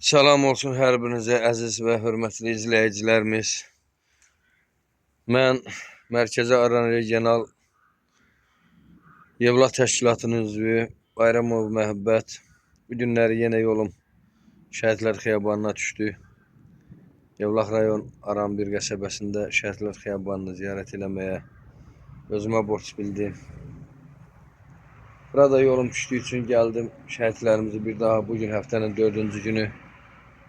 Salam olsun hər birinizə əziz və hörmətli izləyicilərimiz. Mən Mərkəzi Aran Regional Yevlax Təşkilatının üzvü Bayramov Məhəbbət. Bu günləri yenə yolum Şəhidlər Xiyabanına düşdü. Yevlax rayon Aran bir qəsəbəsində Şəhidlər Xiyabanını ziyarət eləməyə özümə borc bildim. Burada yolum düşdüyü üçün gəldim. Şəhidlərimizi bir daha bugün həftənin 4-cü günü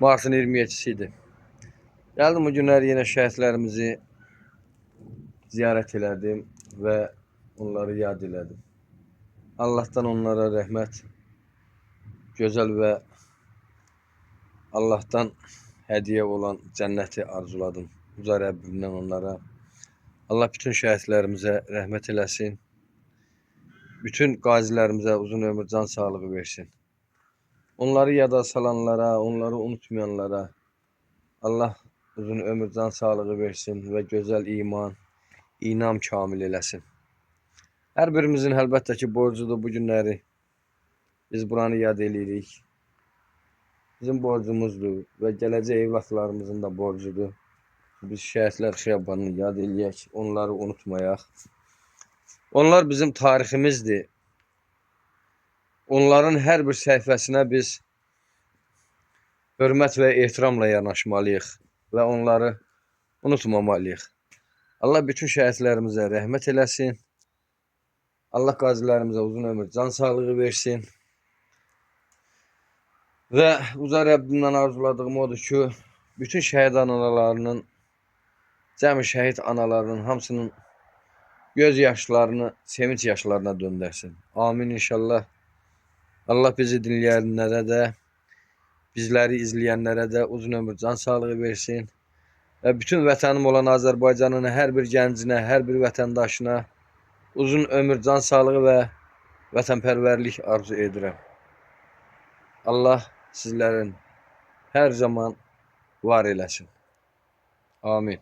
Martın 27-si idi. Gəldim bu günlər yenə şəhidlərimizi ziyarət elədim və onları yad elədim. Allah'tan onlara rəhmət, gözəl və Allah'tan hədiyyə olan cənnəti arzuladım. Uca Rəbbimdən onlara. Allah bütün şəhidlərimizə rəhmət eləsin. Bütün qazilərimizə uzun ömür, can sağlığı versin. Onları yada salanlara, onları unutmayanlara Allah uzun ömür, can sağlığı versin və gözəl iman, inam kamil eləsin. Hər birimizin əlbəttə ki borcudur bu günləri. Biz buranı yad eləyirik. Bizim borcumuzdur və gələcək evlatlarımızın da borcudur. Biz Şəhidlər Xiyabanını yad eləyək, onları unutmayaq. Onlar bizim tariximizdir. Onların hər bir səhifəsinə biz hörmət və ehtiramla yanaşmalıyıq və onları unutmamalıyıq. Allah bütün şəhidlərimizə rəhmət eləsin. Allah qazilərimizə uzun ömür, can sağlığı versin. Və uca Rəbbimdən arzuladığım odur ki, bütün şəhid analarının, cəmi şəhid analarının hamısının göz yaşlarını sevinç yaşlarına döndərsin. Amin inşallah. Allah bizi dinləyənlərə də, bizləri izləyənlərə də uzun ömür, can sağlığı versin. Və bütün vətənim olan Azərbaycanın hər bir gəncinə, hər bir vətəndaşına uzun ömür, can sağlığı və vətənpərvərlik arzu edirəm. Allah sizlərin hər zaman var eləsin. Amin.